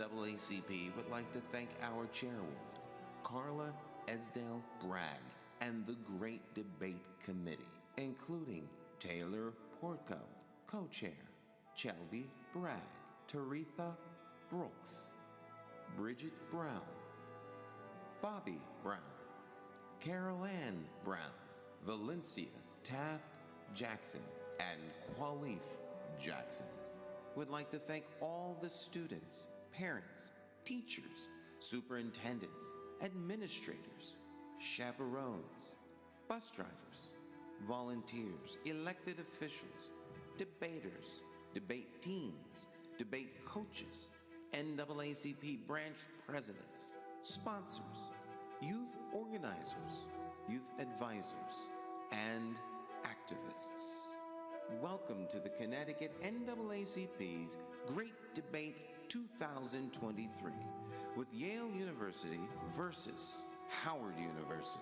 NAACP would like to thank our chairwoman, Carla Esdale Bragg, and the Great Debate Committee, including Taylor Portco, co-chair, Shelby Bragg, Taretha Brooks, Bridget Brown, Bobby Brown, Carol Ann Brown, Valencia Taft Jackson, and Qualif Jackson. Would like to thank all the students, parents, teachers, superintendents, administrators, chaperones, bus drivers, volunteers, elected officials, debaters, debate teams, debate coaches, NAACP branch presidents, sponsors, youth organizers, youth advisors, and activists. Welcome to the Connecticut NAACP's Great Debate 2023 with Yale University versus Howard University.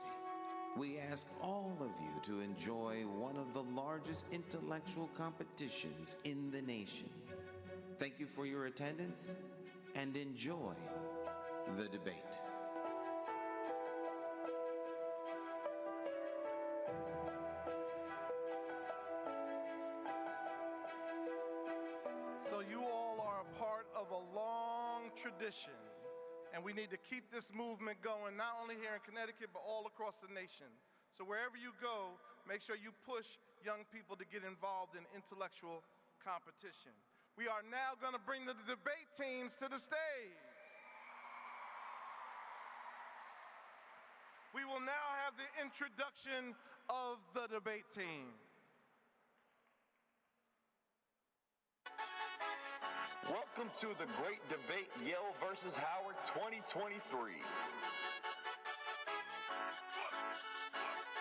We ask all of you to enjoy one of the largest intellectual competitions in the nation. Thank you for your attendance and enjoy the debate. So you all are a part of a long tradition, and we need to keep this movement going, not only here in Connecticut, but all across the nation. So wherever you go, make sure you push young people to get involved in intellectual competition. We are now going to bring the debate teams to the stage. We will now have the introduction of the debate team. Welcome to the Great Debate Yale versus Howard 2023.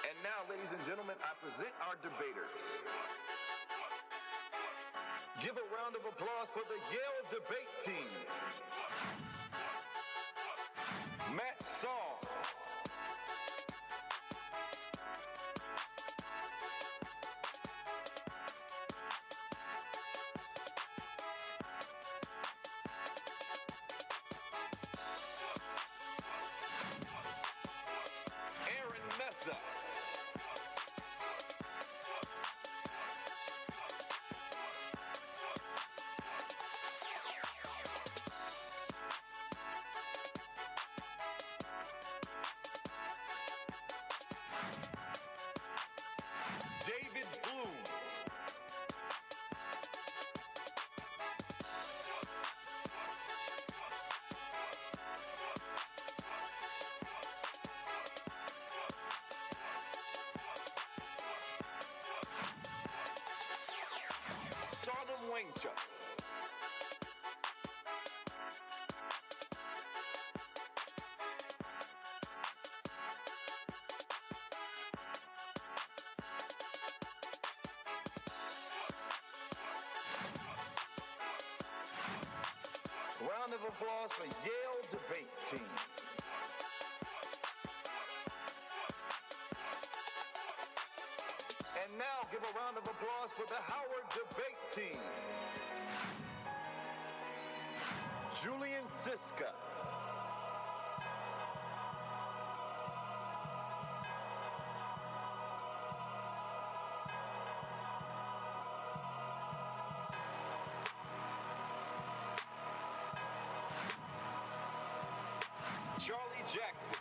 And now, ladies and gentlemen, I present our debaters. Give a round of applause for the Yale debate team. Matt Saul. Round of applause for Yale debate team. And now give a round of applause for the Howard debate team. Julian Siska. Charlie Jackson.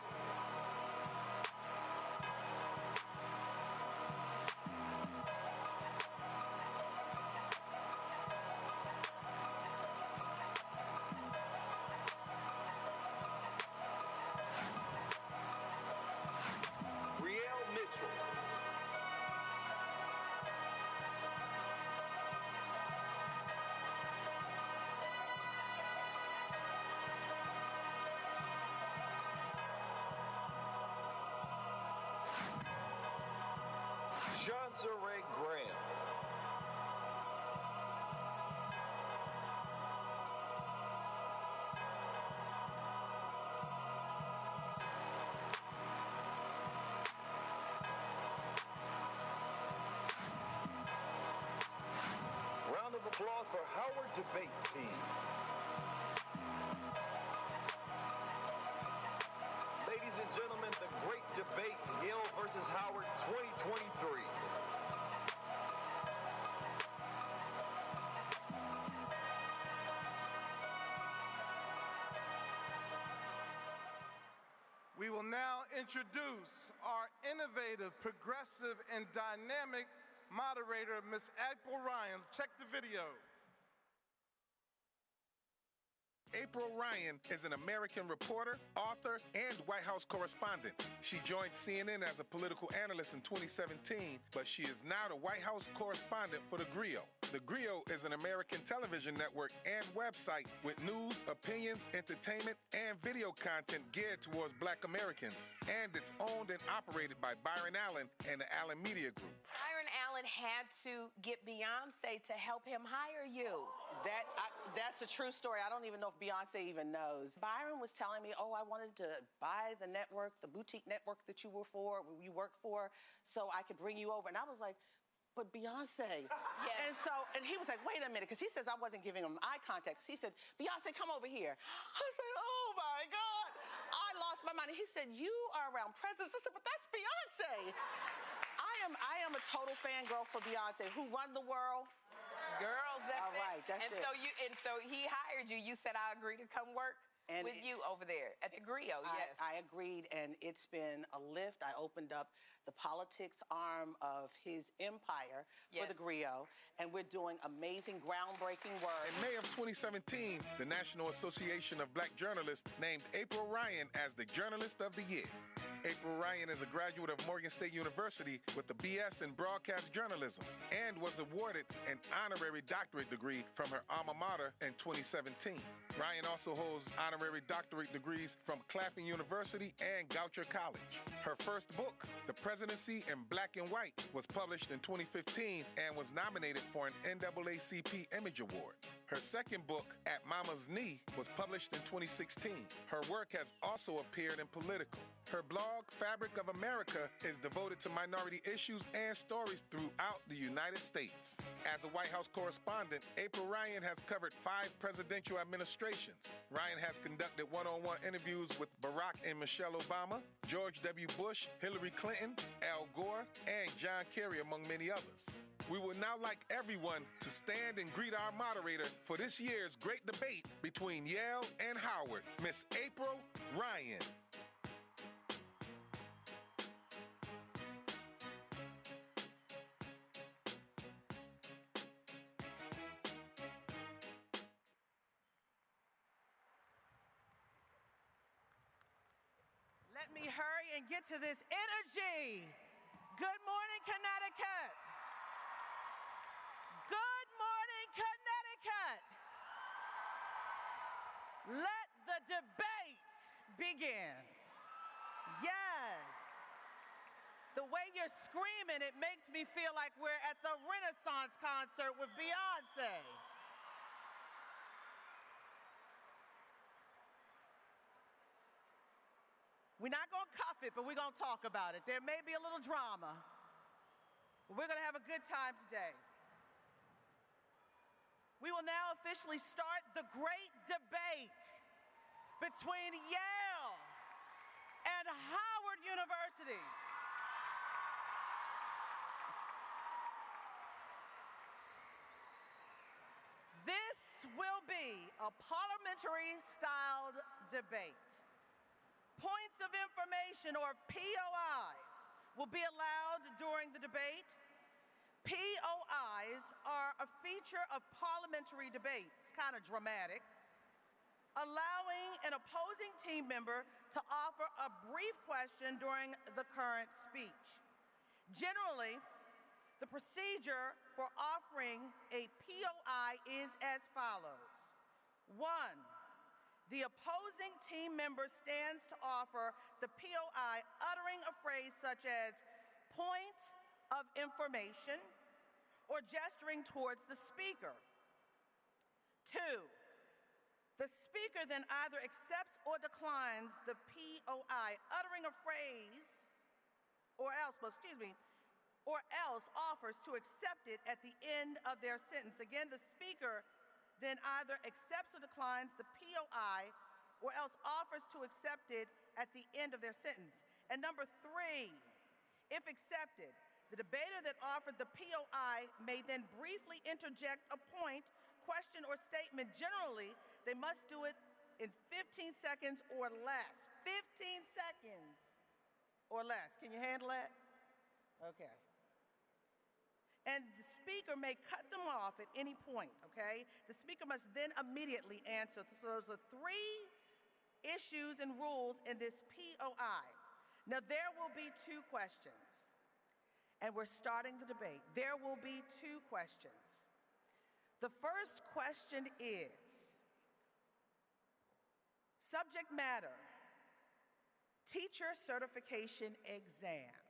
Riel Mitchell. Ray Graham. Round of applause for Howard debate team. debate, Yale versus Howard 2023. We will now introduce our innovative, progressive, and dynamic moderator, Ms. April Ryan. Check the video. April Ryan is an American reporter, author, and White House correspondent. She joined CNN as a political analyst in 2017, but she is now the White House correspondent for The Griot. The Griot is an American television network and website with news, opinions, entertainment, and video content geared towards Black Americans. And it's owned and operated by Byron Allen and the Allen Media Group. Byron Allen had to get Beyonce to help him hire you. That's a true story. I don't even know if Beyonce even knows. Byron was telling me, oh, I wanted to buy the network, the boutique network that you worked for, so I could bring you over. And I was like, but Beyonce. Yes. And he was like, wait a minute, because he says I wasn't giving him eye contact. He said, Beyonce, come over here. I said, oh my God. I lost my mind. He said, you are around presidents. I said, but that's Beyonce. I am a total fangirl for Beyonce. Who Run the World? Girls, that's All right, that's and it. so he hired you. You said, I agree to come work with you over there at the Griot. Yes. I agreed, and it's been a lift. I opened up the politics arm of his empire for the Griot, and we're doing amazing, groundbreaking work. In May of 2017, the National Association of Black Journalists named April Ryan as the Journalist of the Year. April Ryan is a graduate of Morgan State University with a BS in Broadcast Journalism and was awarded an honorary doctorate degree from her alma mater in 2017. Ryan also holds honorary doctorate degrees from Claflin University and Goucher College. Her first book, The Presidency in Black and White, was published in 2015 and was nominated for an NAACP Image Award. Her second book, At Mama's Knee, was published in 2016. Her work has also appeared in Political. Her blog, Fabric of America, is devoted to minority issues and stories throughout the United States. As a White House correspondent, April Ryan has covered 5 presidential administrations. Ryan has conducted one-on-one interviews with Barack and Michelle Obama, George W. Bush, Hillary Clinton, Al Gore, and John Kerry, among many others. We would now like everyone to stand and greet our moderator for this year's great debate between Yale and Howard, Miss April Ryan. Let me hurry and get to this energy. Good morning, Connecticut. Good morning, Connecticut. Let the debate begin. Yes. The way you're screaming, it makes me feel like we're at the Renaissance concert with Beyonce. We're not going to cuff it, but we're going to talk about it. There may be a little drama, but we're going to have a good time today. We will now officially start the great debate between Yale and Howard University. This will be a parliamentary-styled debate. Points of information, or POIs, will be allowed during the debate. POIs are a feature of parliamentary debates, kind of dramatic, allowing an opposing team member to offer a brief question during the current speech. Generally, the procedure for offering a POI is as follows. 1, the opposing team member stands to offer the POI uttering a phrase such as point of information or gesturing towards the speaker. 2, the speaker then either accepts or declines the POI uttering a phrase or else offers to accept it at the end of their sentence. Again, the speaker then either accepts or declines the POI or else offers to accept it at the end of their sentence. And number 3, if accepted, the debater that offered the POI may then briefly interject a point, question, or statement. Generally, they must do it in 15 seconds or less. 15 seconds or less. Can you handle that? Okay. And the speaker may cut them off at any point, okay? The speaker must then immediately answer. So those are 3 issues and rules in this POI. Now, there will be 2 questions, and we're starting the debate. There will be 2 questions. The first question is, subject matter, teacher certification exams.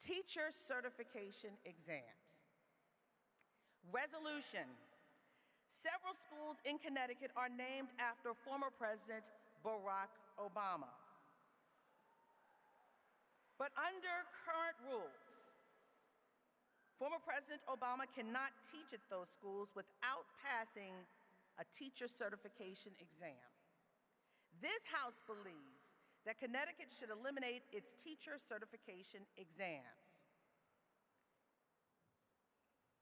Teacher certification exams. Resolution. Several schools in Connecticut are named after former President Barack Obama. But under current rules, former President Obama cannot teach at those schools without passing a teacher certification exam. This House believes that Connecticut should eliminate its teacher certification exams.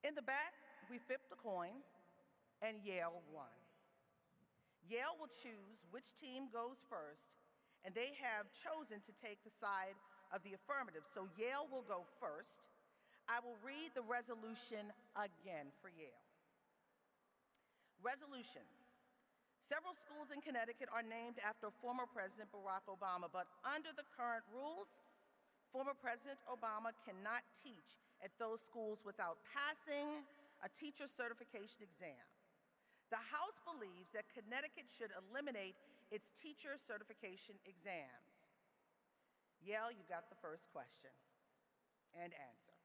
In the back, we flipped a coin, and Yale won. Yale will choose which team goes first, and they have chosen to take the side of the affirmative. So Yale will go first. I will read the resolution again for Yale. Resolution. Several schools in Connecticut are named after former President Barack Obama, but under the current rules, former President Obama cannot teach at those schools without passing a teacher certification exam. The House believes that Connecticut should eliminate its teacher certification exams. Yale, you got the first question and answer.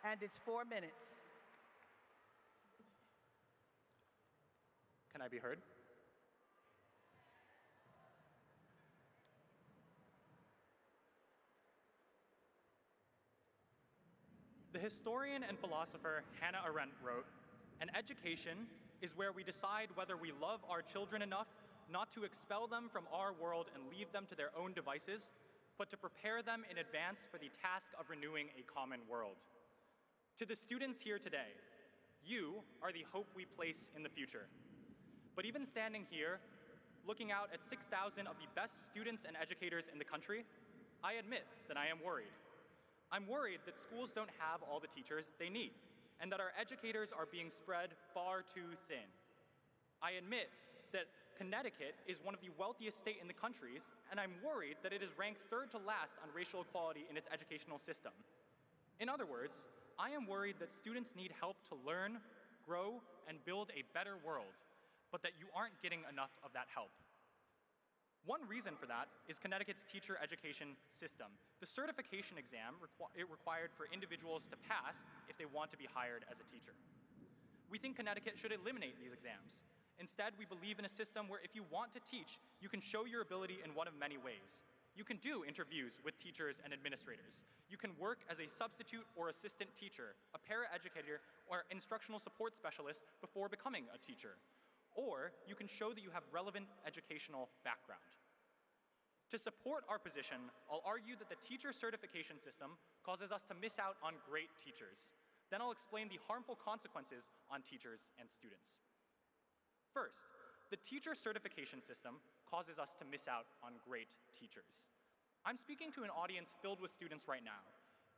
And it's 4 minutes. Can I be heard? The historian and philosopher Hannah Arendt wrote, "An education is where we decide whether we love our children enough not to expel them from our world and leave them to their own devices, but to prepare them in advance for the task of renewing a common world." To the students here today, you are the hope we place in the future. But even standing here, looking out at 6,000 of the best students and educators in the country, I admit that I am worried. I'm worried that schools don't have all the teachers they need, and that our educators are being spread far too thin. I admit that Connecticut is one of the wealthiest states in the country, and I'm worried that it is ranked 3rd to last on racial equality in its educational system. In other words, I am worried that students need help to learn, grow, and build a better world, but that you aren't getting enough of that help. One reason for that is Connecticut's teacher education system. The certification exam required for individuals to pass if they want to be hired as a teacher. We think Connecticut should eliminate these exams. Instead, we believe in a system where if you want to teach, you can show your ability in one of many ways. You can do interviews with teachers and administrators. You can work as a substitute or assistant teacher, a paraeducator, or instructional support specialist before becoming a teacher. Or you can show that you have relevant educational background. To support our position, I'll argue that the teacher certification system causes us to miss out on great teachers. Then I'll explain the harmful consequences on teachers and students. First, the teacher certification system causes us to miss out on great teachers. I'm speaking to an audience filled with students right now.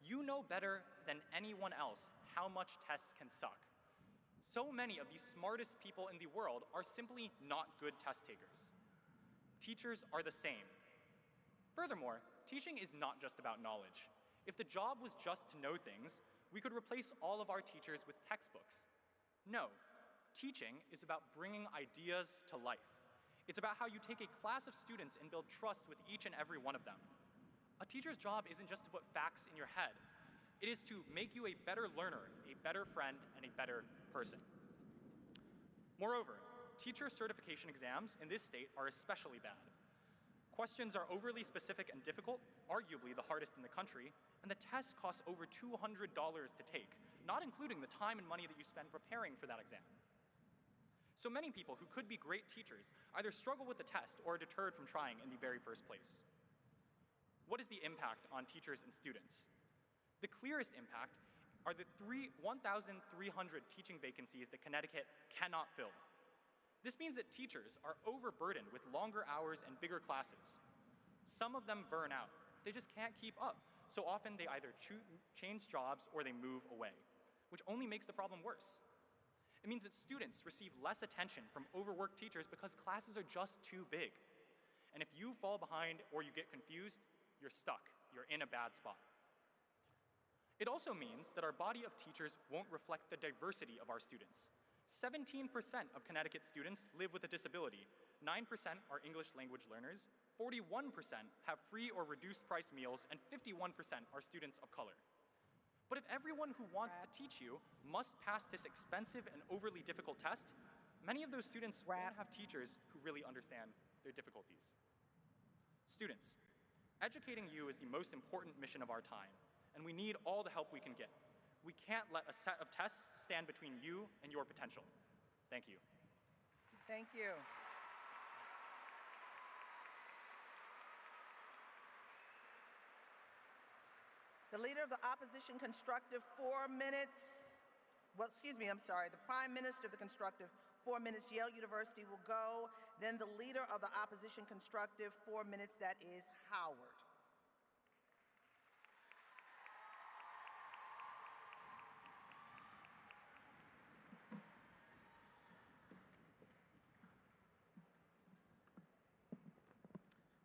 You know better than anyone else how much tests can suck. So many of the smartest people in the world are simply not good test takers. Teachers are the same. Furthermore, teaching is not just about knowledge. If the job was just to know things, we could replace all of our teachers with textbooks. No, teaching is about bringing ideas to life. It's about how you take a class of students and build trust with each and every one of them. A teacher's job isn't just to put facts in your head. It is to make you a better learner, a better friend, and a better person. Moreover, teacher certification exams in this state are especially bad. Questions are overly specific and difficult, arguably the hardest in the country, and the test costs over $200 to take, not including the time and money that you spend preparing for that exam. So many people who could be great teachers either struggle with the test or are deterred from trying in the very first place. What is the impact on teachers and students? The clearest impact are the 1,300 teaching vacancies that Connecticut cannot fill. This means that teachers are overburdened with longer hours and bigger classes. Some of them burn out. They just can't keep up. So often they either change jobs or they move away, which only makes the problem worse. It means that students receive less attention from overworked teachers because classes are just too big. And if you fall behind or you get confused, you're stuck. You're in a bad spot. It also means that our body of teachers won't reflect the diversity of our students. 17% of Connecticut students live with a disability, 9% are English language learners, 41% have free or reduced price meals, and 51% are students of color. But if everyone who wants to teach you must pass this expensive and overly difficult test, many of those students won't have teachers who really understand their difficulties. Students, educating you is the most important mission of our time, and we need all the help we can get. We can't let a set of tests stand between you and your potential. Thank you. Thank you. The Leader of the Opposition Constructive, 4 minutes. Well, excuse me, I'm sorry. The Prime Minister of the Constructive, 4 minutes. Yale University will go. Then the Leader of the Opposition Constructive, 4 minutes. That is Howard.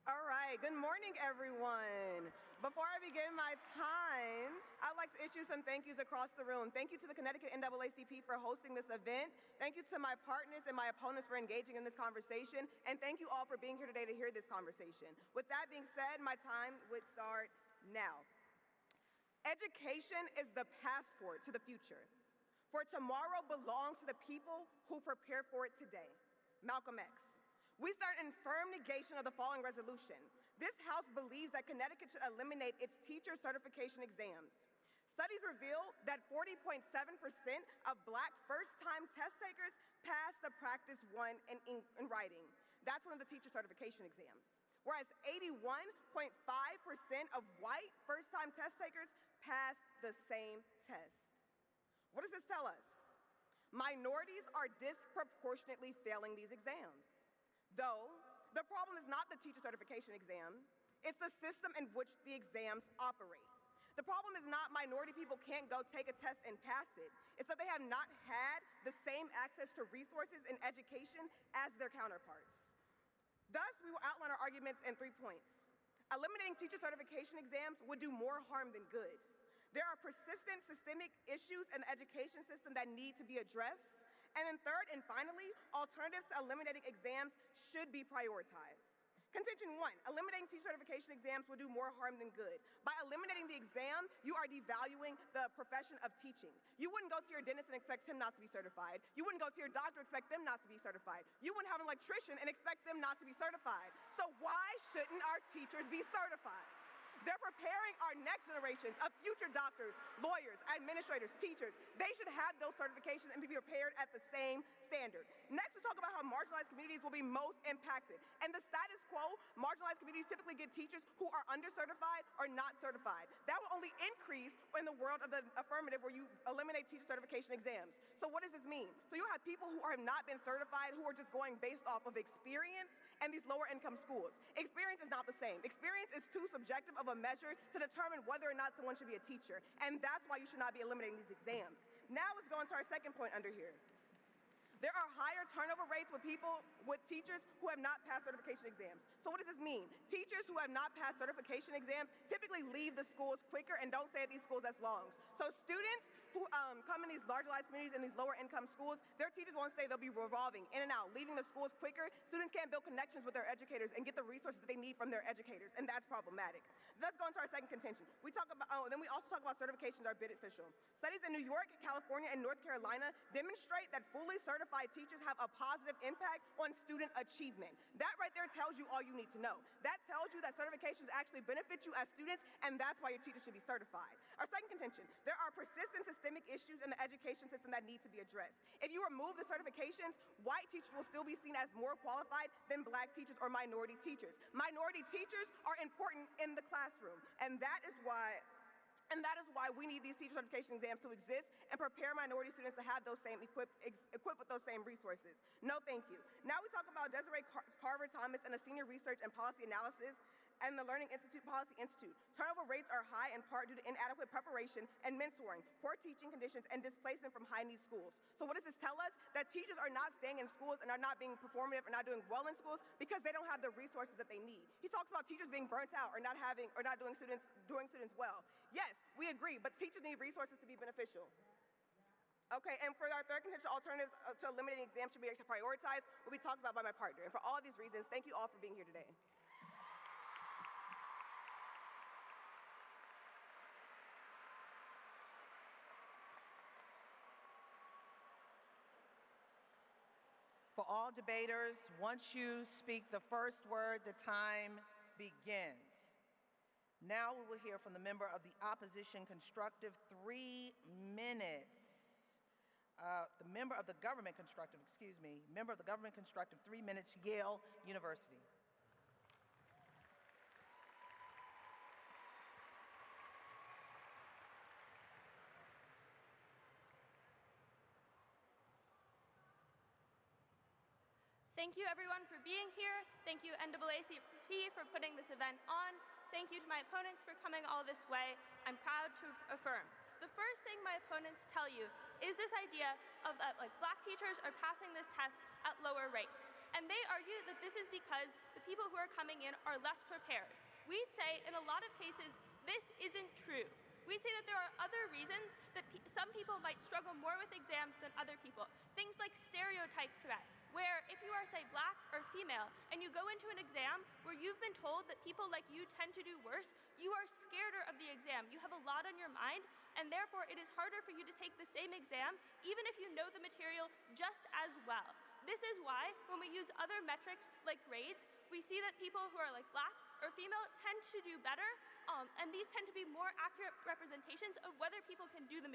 All right, good morning, everyone. Before I begin my time, I'd like to issue some thank yous across the room. Thank you to the Connecticut NAACP for hosting this event. Thank you to my partners and my opponents for engaging in this conversation. And thank you all for being here today to hear this conversation. With that being said, my time would start now. Education is the passport to the future. For tomorrow belongs to the people who prepare for it today. Malcolm X. We start in firm negation of the following resolution. This House believes that Connecticut should eliminate its teacher certification exams. Studies reveal that 40.7% of Black first-time test takers pass the Practice 1 in writing. That's one of the teacher certification exams. Whereas 81.5% of white first-time test takers pass the same test. What does this tell us? Minorities are disproportionately failing these exams. Though, the problem is not the teacher certification exam, it's the system in which the exams operate. The problem is not minority people can't go take a test and pass it. It's that they have not had the same access to resources and education as their counterparts. Thus, we will outline our arguments in 3 points. Eliminating teacher certification exams would do more harm than good. There are persistent systemic issues in the education system that need to be addressed. And then third and finally, alternatives to eliminating exams should be prioritized. Contention 1, eliminating teacher certification exams will do more harm than good. By eliminating the exam, you are devaluing the profession of teaching. You wouldn't go to your dentist and expect him not to be certified. You wouldn't go to your doctor and expect them not to be certified. You wouldn't have an electrician and expect them not to be certified. So why shouldn't our teachers be certified? They're preparing our next generations of future doctors, lawyers, administrators, teachers. They should have those certifications and be prepared at the same standard. Next, we'll talk about how marginalized communities will be most impacted. And the status quo, marginalized communities typically get teachers who are undercertified or not certified. That will only increase in the world of the affirmative where you eliminate teacher certification exams. So what does this mean? So you'll have people who have not been certified who are just going based off of experience and these lower income schools. Experience is not the same. Experience is too subjective of a measure to determine whether or not someone should be a teacher. And that's why you should not be eliminating these exams. Now let's go into our second point under here. There are higher turnover rates with teachers who have not passed certification exams. So what does this mean? Teachers who have not passed certification exams typically leave the schools quicker and don't stay at these schools as long. So students who come in these marginalized communities and these lower income schools, their teachers won't stay, they'll be revolving in and out, leaving the schools quicker. Students can't build connections with their educators and get the resources that they need from their educators, and that's problematic. Let's go into our second contention. Then we also talk about certifications are beneficial. Studies in New York, California, and North Carolina demonstrate that fully certified teachers have a positive impact on student achievement. That right there tells you all you need to know. That tells you that certifications actually benefit you as students, and that's why your teachers should be certified. Our second contention, there are persistent systemic systemic issues in the education system that need to be addressed. If you remove the certifications, white teachers will still be seen as more qualified than black teachers or minority teachers. Minority teachers are important in the classroom, and that is why we need these teacher certification exams to exist and prepare minority students to have those same equipped with those same resources. No, thank you. Now we talk about Desiree Carver Thomas and the Senior Research and Policy Analysis and the Learning Institute Policy Institute. Turnover rates are high in part due to inadequate preparation and mentoring, poor teaching conditions, and displacement from high-need schools. So what does this tell us? That teachers are not staying in schools and are not being performative or not doing well in schools because they don't have the resources that they need. He talks about teachers being burnt out or not doing students well. Yes, we agree, but teachers need resources to be beneficial. Okay, and for our third contention, alternatives to eliminating exams should be prioritized will be talked about by my partner. And for all these reasons, thank you all for being here today. For all debaters, once you speak the first word, the time begins. Now we will hear from the member of the opposition constructive, 3 minutes. The member of the government constructive, member of the government constructive, 3 minutes, Yale University. Thank you everyone for being here. Thank you NAACP for putting this event on. Thank you to my opponents for coming all this way. I'm proud to affirm. The first thing my opponents tell you is this idea of black teachers are passing this test at lower rates. And they argue that this is because the people who are coming in are less prepared. We'd say in a lot of cases, this isn't true. We'd say that there are other reasons that some people might struggle more with exams than other people. Things like stereotype threat, where if you are, say, black or female, and you go into an exam where you've been told that people like you tend to do worse, you are scareder of the exam. You have a lot on your mind, and therefore it is harder for you to take the same exam, even if you know the material just as well. This is why, when we use other metrics like grades, we see that people who are like black or female tend to do better, and these tend to be more accurate representations of whether people can do the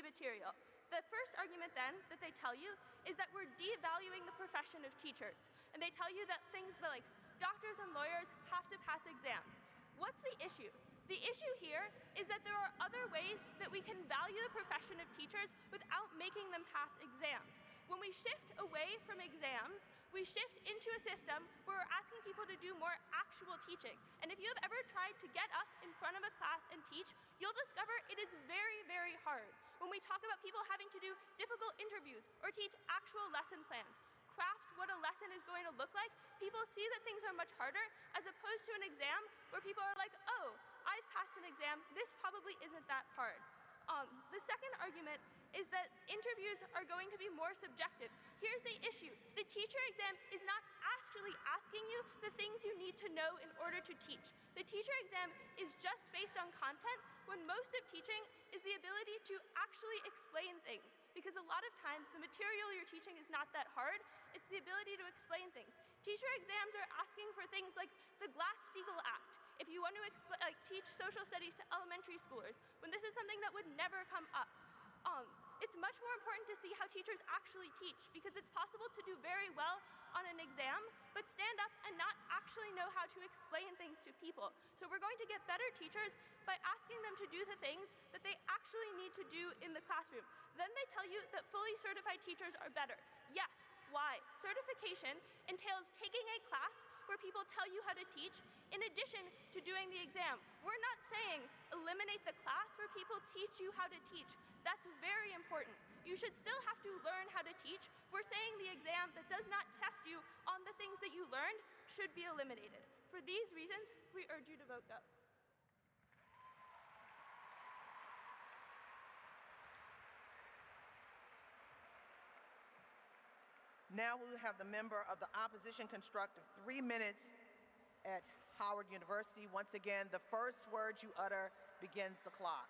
material. The first argument then that they tell you is that we're devaluing the profession of teachers. And they tell you that things like doctors and lawyers have to pass exams. What's the issue? The issue here is that there are other ways that we can value the profession of teachers without making them pass exams. When we shift away from exams, we shift into a system where we're asking people to do more actual teaching. And if you have ever tried to get up in front of a class and teach, you'll discover it is very, very hard. When we talk about people having to do difficult interviews or teach actual lesson plans, craft what a lesson is going to look like, people see that things are much harder as opposed to an exam where people are like, oh, I've passed an exam, this probably isn't that hard. The second argument is that interviews are going to be more subjective. Here's the issue. The teacher exam is not actually asking you the things you need to know in order to teach. The teacher exam is just based on content, when most of teaching is the ability to actually explain things. Because a lot of times, the material you're teaching is not that hard, it's the ability to explain things. Teacher exams are asking for things like the Glass-Steagall Act. If you want to teach social studies to elementary schoolers, when this is something that would never come up. It's much more important to see how teachers actually teach, because it's possible to do very well on an exam, but stand up and not actually know how to explain things to people. So we're going to get better teachers by asking them to do the things that they actually need to do in the classroom. Then they tell you that fully certified teachers are better. Yes, why? Certification entails taking a class where people tell you how to teach in addition to doing the exam. We're not saying eliminate the class where people teach you how to teach. That's very important. You should still have to learn how to teach. We're saying the exam that does not test you on the things that you learned should be eliminated. For these reasons, we urge you to vote no. Now we will have the member of the opposition constructive, 3 minutes at Howard University. Once again, the first word you utter begins the clock.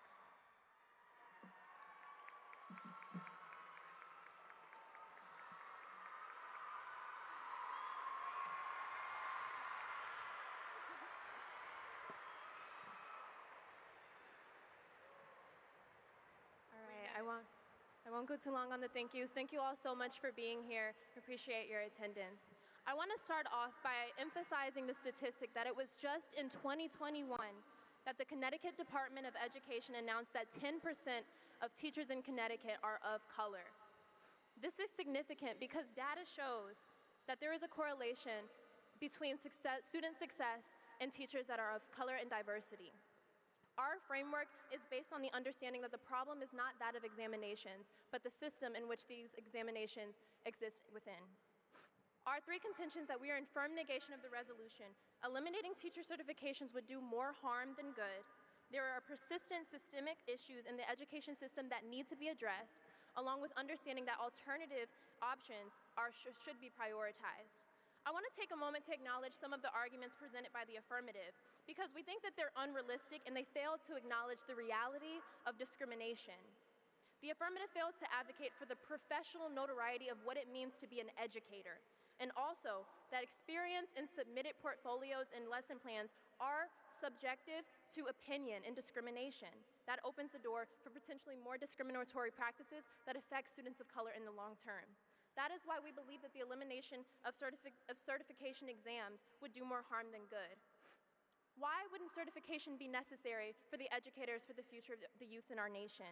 I won't go too long on the thank yous. Thank you all so much for being here. Appreciate your attendance. I want to start off by emphasizing the statistic that it was just in 2021 that the Connecticut Department of Education announced that 10% of teachers in Connecticut are of color. This is significant because data shows that there is a correlation between student success and teachers that are of color and diversity. Our framework is based on the understanding that the problem is not that of examinations, but the system in which these examinations exist within. Our three contentions that we are in firm negation of the resolution. Eliminating teacher certifications would do more harm than good. There are persistent systemic issues in the education system that need to be addressed, along with understanding that alternative options should be prioritized. I want to take a moment to acknowledge some of the arguments presented by the affirmative, because we think that they're unrealistic and they fail to acknowledge the reality of discrimination. The affirmative fails to advocate for the professional notoriety of what it means to be an educator, and also that experience and submitted portfolios and lesson plans are subjective to opinion and discrimination. That opens the door for potentially more discriminatory practices that affect students of color in the long term. That is why we believe that the elimination of certification exams would do more harm than good. Why wouldn't certification be necessary for the educators for the future of the youth in our nation?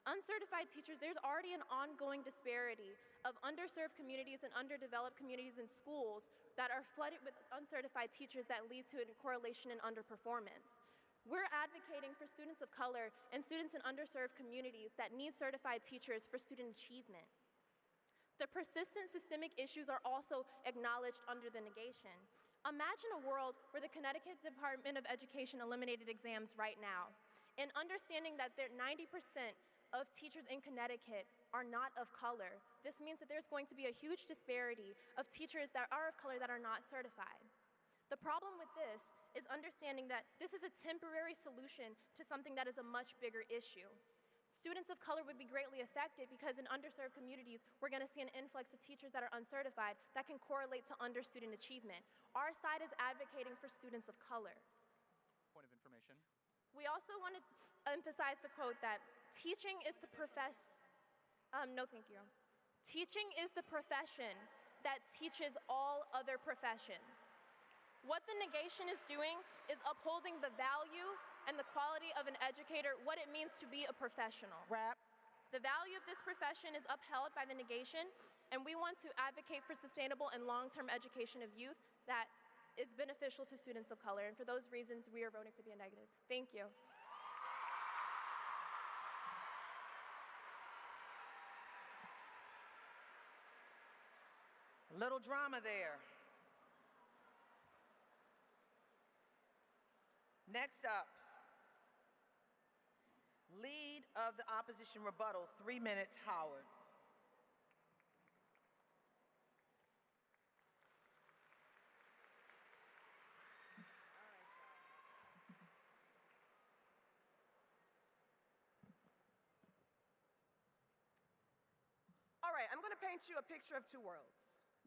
Uncertified teachers, there's already an ongoing disparity of underserved communities and underdeveloped communities in schools that are flooded with uncertified teachers that lead to a correlation in underperformance. We're advocating for students of color and students in underserved communities that need certified teachers for student achievement. The persistent systemic issues are also acknowledged under the negation. Imagine a world where the Connecticut Department of Education eliminated exams right now, and understanding that 90% of teachers in Connecticut are not of color. This means that there's going to be a huge disparity of teachers that are of color that are not certified. The problem with this is understanding that this is a temporary solution to something that is a much bigger issue. Students of color would be greatly affected because in underserved communities, we're going to see an influx of teachers that are uncertified that can correlate to student achievement. Our side is advocating for students of color. Point of information. We also want to emphasize the quote that teaching is the profession. No, thank you. Teaching is the profession that teaches all other professions. What the negation is doing is upholding the value and the quality of an educator, what it means to be a professional. Wrap. The value of this profession is upheld by the negation, and we want to advocate for sustainable and long-term education of youth that is beneficial to students of color. And for those reasons, we are voting for the negative. Thank you. A little drama there. Next up, lead of the opposition rebuttal, 3 minutes, Howard. All right, I'm going to paint you a picture of two worlds,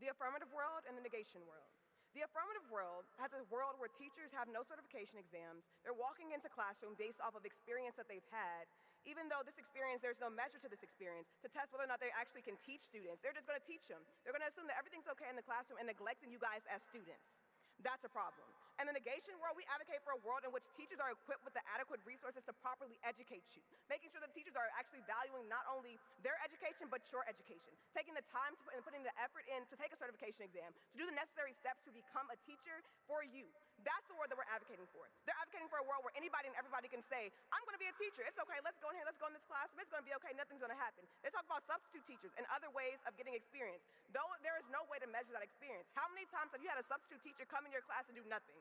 the affirmative world and the negation world. The affirmative world has a world where teachers have no certification exams. They're walking into classroom based off of experience that they've had, even though this experience, there's no measure to this experience to test whether or not they actually can teach students. They're just going to teach them. They're going to assume that everything's okay in the classroom and neglecting you guys as students. That's a problem. In the negation world, we advocate for a world in which teachers are equipped with the adequate resources to properly educate you, making sure that teachers are actually valuing not only their education, but your education, taking the time and putting the effort in to take a certification exam, to do the necessary steps to become a teacher for you. That's the world that we're advocating for. They're advocating for a world where anybody and everybody can say, I'm going to be a teacher. It's okay. Let's go in here. Let's go in this classroom. It's going to be okay. Nothing's going to happen. They talk about substitute teachers and other ways of getting experience, though there is no way to measure that experience. How many times have you had a substitute teacher come in your class and do nothing?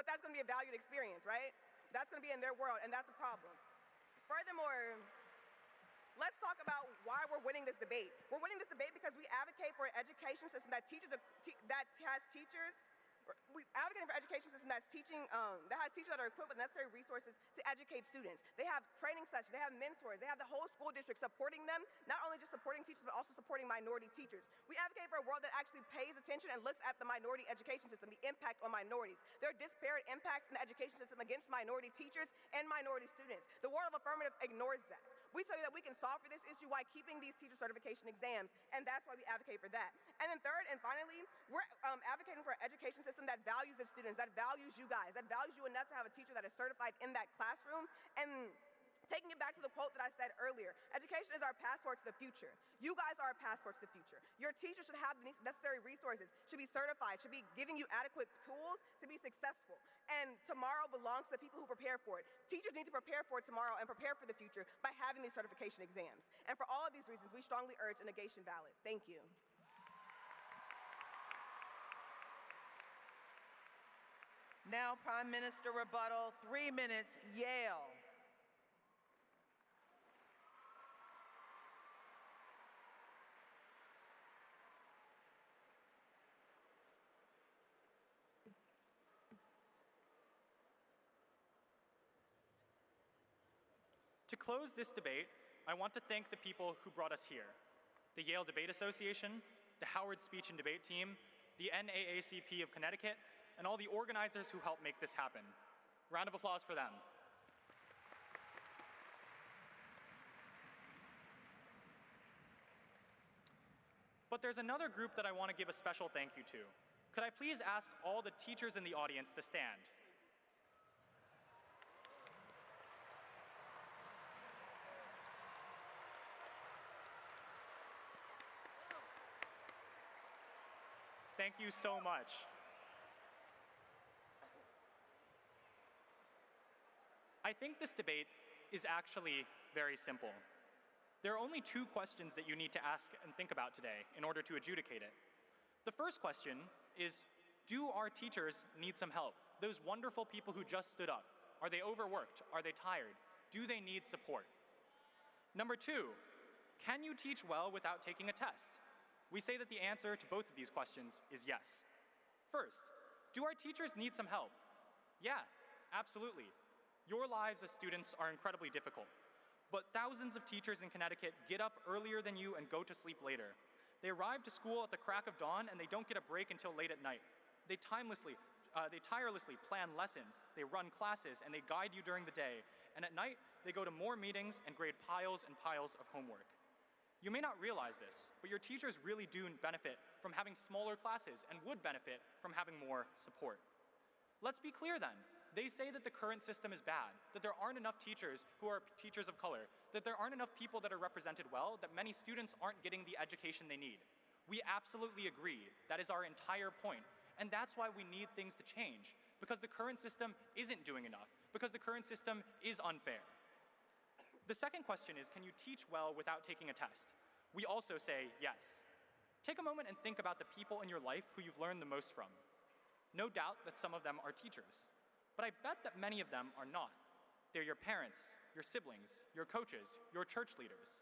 But that's going to be a valued experience, right? That's going to be in their world, and that's a problem. Furthermore, let's talk about why we're winning this debate. We're winning this debate because we advocate for an education system that has teachers. We advocate for an education system that's that has teachers that are equipped with necessary resources to educate students. They have training sessions, they have mentors, they have the whole school district supporting them, not only just supporting teachers, but also supporting minority teachers. We advocate for a world that actually pays attention and looks at the minority education system, the impact on minorities. There are disparate impacts in the education system against minority teachers and minority students. The world of affirmative ignores that. We tell you that we can solve for this issue by keeping these teacher certification exams, and that's why we advocate for that. And then third and finally, we're advocating for an education system that values its students, that values you guys, that values you enough to have a teacher that is certified in that classroom. And taking it back to the quote that I said earlier, education is our passport to the future. You guys are our passport to the future. Your teachers should have the necessary resources, should be certified, should be giving you adequate tools to be successful. And tomorrow belongs to the people who prepare for it. Teachers need to prepare for tomorrow and prepare for the future by having these certification exams. And for all of these reasons, we strongly urge a negation ballot. Thank you. Now, Prime Minister rebuttal, 3 minutes, Yale. To close this debate, I want to thank the people who brought us here: the Yale Debate Association, the Howard Speech and Debate Team, the NAACP of Connecticut, and all the organizers who helped make this happen. Round of applause for them. But there's another group that I want to give a special thank you to. Could I please ask all the teachers in the audience to stand? Thank you so much. I think this debate is actually very simple. There are only 2 questions that you need to ask and think about today in order to adjudicate it. The first question is, do our teachers need some help? Those wonderful people who just stood up, are they overworked? Are they tired? Do they need support? Number 2, can you teach well without taking a test? We say that the answer to both of these questions is yes. First, do our teachers need some help? Yeah, absolutely. Your lives as students are incredibly difficult, but thousands of teachers in Connecticut get up earlier than you and go to sleep later. They arrive to school at the crack of dawn and they don't get a break until late at night. They tirelessly plan lessons, they run classes, and they guide you during the day. And at night, they go to more meetings and grade piles and piles of homework. You may not realize this, but your teachers really do benefit from having smaller classes and would benefit from having more support. Let's be clear then. They say that the current system is bad, that there aren't enough teachers who are teachers of color, that there aren't enough people that are represented well, that many students aren't getting the education they need. We absolutely agree. That is our entire point. And that's why we need things to change, because the current system isn't doing enough, because the current system is unfair. The second question is, can you teach well without taking a test? We also say yes. Take a moment and think about the people in your life who you've learned the most from. No doubt that some of them are teachers, but I bet that many of them are not. They're your parents, your siblings, your coaches, your church leaders.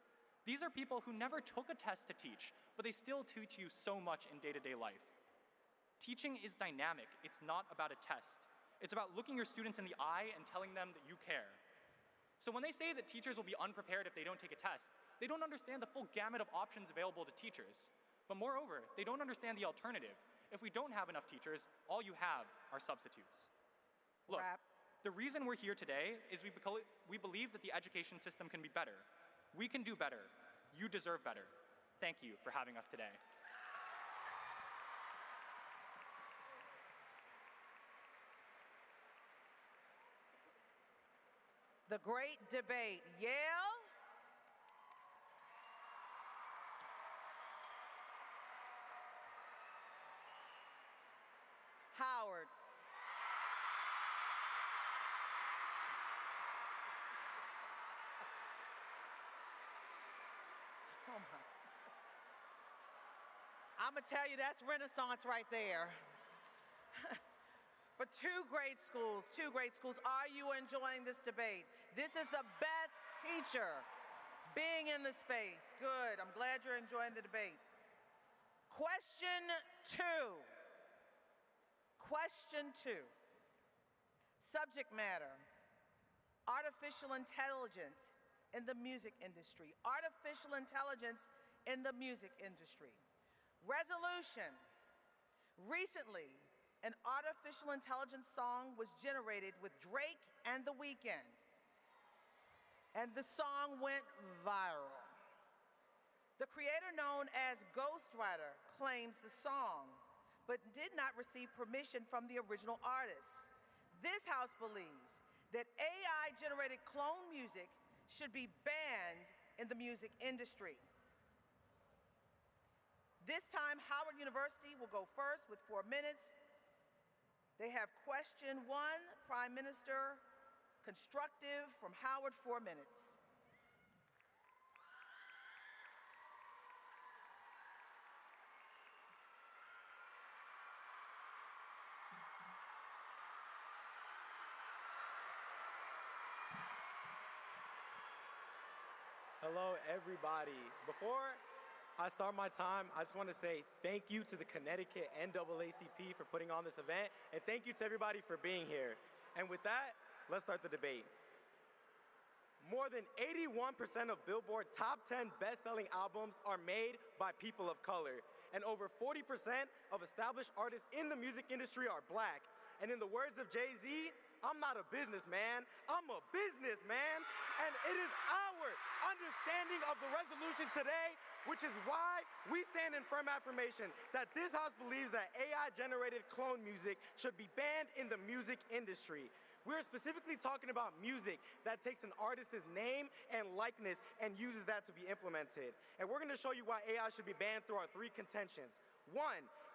These are people who never took a test to teach, but they still teach you so much in day-to-day life. Teaching is dynamic. It's not about a test. It's about looking your students in the eye and telling them that you care. So when they say that teachers will be unprepared if they don't take a test, they don't understand the full gamut of options available to teachers. But moreover, they don't understand the alternative. If we don't have enough teachers, all you have are substitutes. Look, the reason we're here today is we believe that the education system can be better. We can do better. You deserve better. Thank you for having us today. The great debate, Yale Howard. Oh my. I'm gonna tell you, that's Renaissance right there. But two great schools. Are you enjoying this debate? This is the best teacher being in the space. Good, I'm glad you're enjoying the debate. Question two. Subject matter: artificial intelligence in the music industry. Resolution: recently, an artificial intelligence song was generated with Drake and The Weeknd. and the song went viral. The creator, known as Ghostwriter, claims the song, but did not receive permission from the original artist. This house believes that AI-generated clone music should be banned in the music industry. This time, Howard University will go first with 4 minutes. They have question 1, Prime Minister, constructive from Howard, 4 minutes. Hello, everybody. Before I start my time, I just want to say thank you to the Connecticut NAACP for putting on this event, and thank you to everybody for being here. And with that, let's start the debate. More than 81% of Billboard top 10 best-selling albums are made by people of color, and over 40% of established artists in the music industry are black. And in the words of Jay-Z, I'm not a businessman, I'm a businessman. And it is our understanding of the resolution today, which is why we stand in firm affirmation that this House believes that AI-generated clone music should be banned in the music industry. We're specifically talking about music that takes an artist's name and likeness and uses that to be implemented. And we're gonna show you why AI should be banned through our 3 contentions. 1,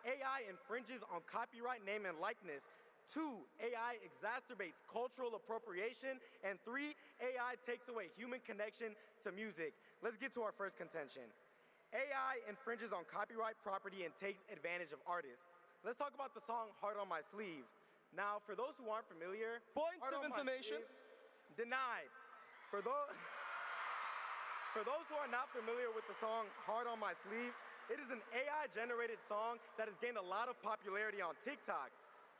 AI infringes on copyright name and likeness. 2, AI exacerbates cultural appropriation. And 3, AI takes away human connection to music. Let's get to our first contention. AI infringes on copyright property and takes advantage of artists. Let's talk about the song Heart on My Sleeve. Now, for those who aren't familiar, points of information denied. For those who are not familiar with the song Heart on My Sleeve, it is an AI-generated song that has gained a lot of popularity on TikTok.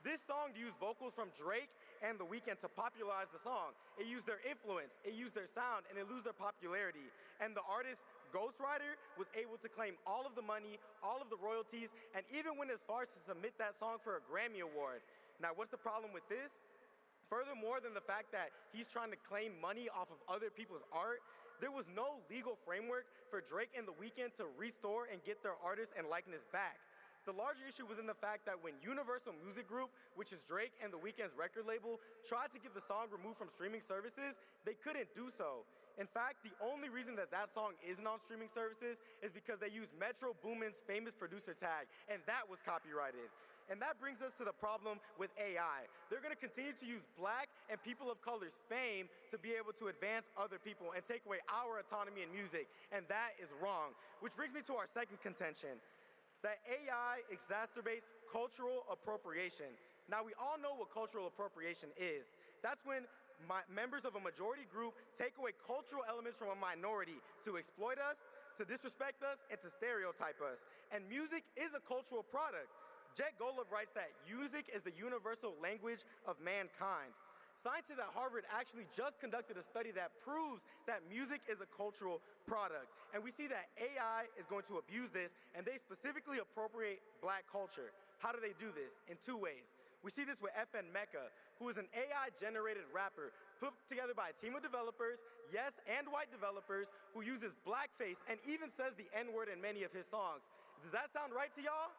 This song used vocals from Drake and The Weeknd to popularize the song. It used their influence, it used their sound, and it lost their popularity. And the artist, Ghostwriter, was able to claim all of the money, all of the royalties, and even went as far as to submit that song for a Grammy Award. Now, what's the problem with this? Furthermore than the fact that he's trying to claim money off of other people's art, there was no legal framework for Drake and The Weeknd to restore and get their artists and likeness back. The larger issue was in the fact that when Universal Music Group, which is Drake and The Weeknd's record label, tried to get the song removed from streaming services, they couldn't do so. In fact, the only reason that that song isn't on streaming services is because they used Metro Boomin's famous producer tag, and that was copyrighted. And that brings us to the problem with AI. They're gonna continue to use black and people of color's fame to be able to advance other people and take away our autonomy in music, and that is wrong. Which brings me to our second contention, that AI exacerbates cultural appropriation. Now, we all know what cultural appropriation is. That's when members of a majority group take away cultural elements from a minority to exploit us, to disrespect us, and to stereotype us. And music is a cultural product. Jet Golub writes that music is the universal language of mankind. Scientists at Harvard actually just conducted a study that proves that music is a cultural product. And we see that AI is going to abuse this, and they specifically appropriate black culture. How do they do this? In 2 ways. We see this with FN Mecca, who is an AI-generated rapper put together by a team of developers, yes, and white developers, who uses blackface and even says the N-word in many of his songs. Does that sound right to y'all?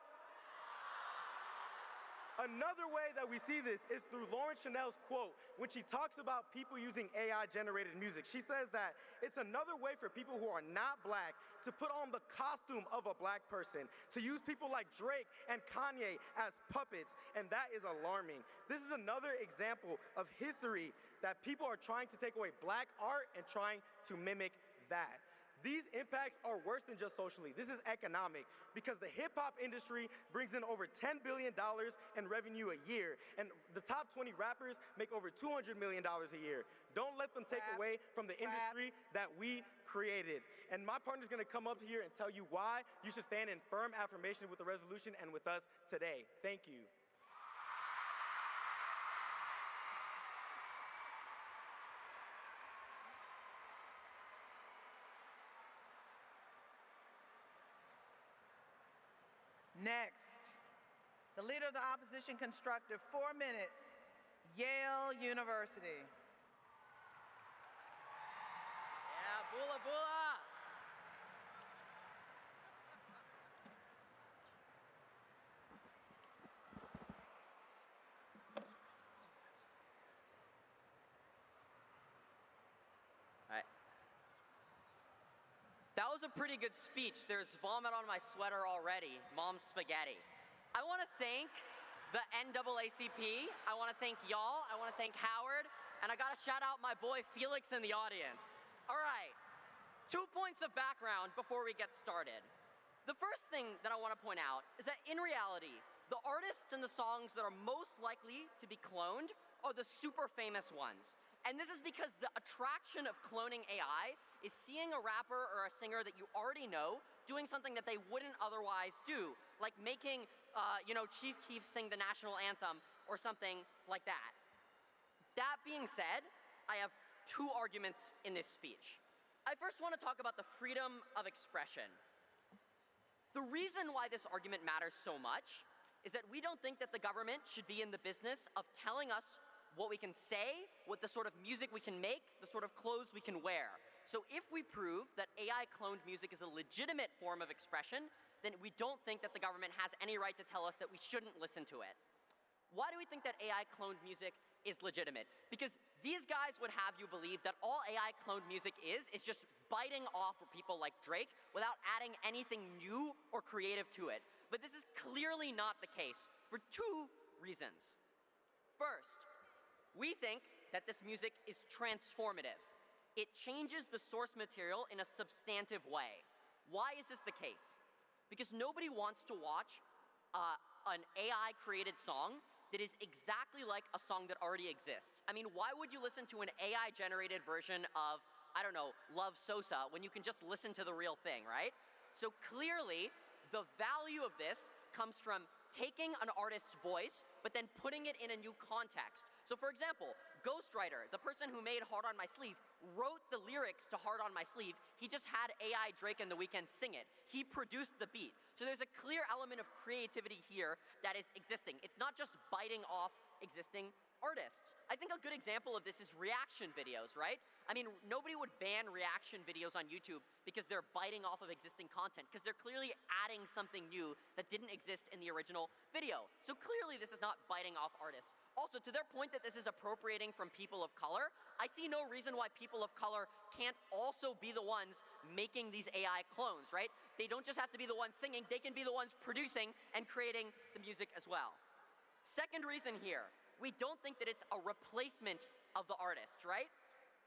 Another way that we see this is through Lauren Chanel's quote, when she talks about people using AI-generated music. She says that it's another way for people who are not black to put on the costume of a black person, to use people like Drake and Kanye as puppets, and that is alarming. This is another example of history that people are trying to take away black art and trying to mimic that. These impacts are worse than just socially. This is economic, because the hip-hop industry brings in over $10 billion in revenue a year, and the top 20 rappers make over $200 million a year. Don't let them take away from the industry that we created. And my partner's gonna come up here and tell you why you should stand in firm affirmation with the resolution and with us today. Thank you. Next, the leader of the opposition constructive, 4 minutes, Yale University. Bula. That was a pretty good speech. There's vomit on my sweater already. Mom's spaghetti. I want to thank the NAACP. I want to thank y'all. I want to thank Howard. And I got to shout out my boy Felix in the audience. All right. 2 points of background before we get started. The first thing that I want to point out is that in reality, the artists and the songs that are most likely to be cloned are the super famous ones. And this is because the attraction of cloning AI is seeing a rapper or a singer that you already know doing something that they wouldn't otherwise do, like making, Chief Keef sing the national anthem or something like that. That being said, I have 2 arguments in this speech. I first want to talk about the freedom of expression. The reason why this argument matters so much is that we don't think that the government should be in the business of telling us what we can say, what the sort of music we can make, the sort of clothes we can wear. So if we prove that AI-cloned music is a legitimate form of expression, then we don't think that the government has any right to tell us that we shouldn't listen to it. Why do we think that AI-cloned music is legitimate? Because these guys would have you believe that all AI-cloned music is just biting off of people like Drake without adding anything new or creative to it. But this is clearly not the case for 2 reasons. First, we think that this music is transformative. It changes the source material in a substantive way. Why is this the case? Because nobody wants to watch an AI-created song that is exactly like a song that already exists. I mean, why would you listen to an AI-generated version of, I don't know, Love Sosa when you can just listen to the real thing, right? So clearly, the value of this comes from taking an artist's voice, but then putting it in a new context. So for example, Ghostwriter, the person who made Hard on My Sleeve, wrote the lyrics to Hard on My Sleeve. He just had AI Drake and The Weeknd sing it. He produced the beat. So there's a clear element of creativity here that is existing. It's not just biting off existing artists. I think a good example of this is reaction videos, right? I mean, nobody would ban reaction videos on YouTube because they're biting off of existing content, because they're clearly adding something new that didn't exist in the original video. So clearly this is not biting off artists. Also, to their point that this is appropriating from people of color, I see no reason why people of color can't also be the ones making these AI clones, right? They don't just have to be the ones singing, they can be the ones producing and creating the music as well. Second reason here, we don't think that it's a replacement of the artist, right?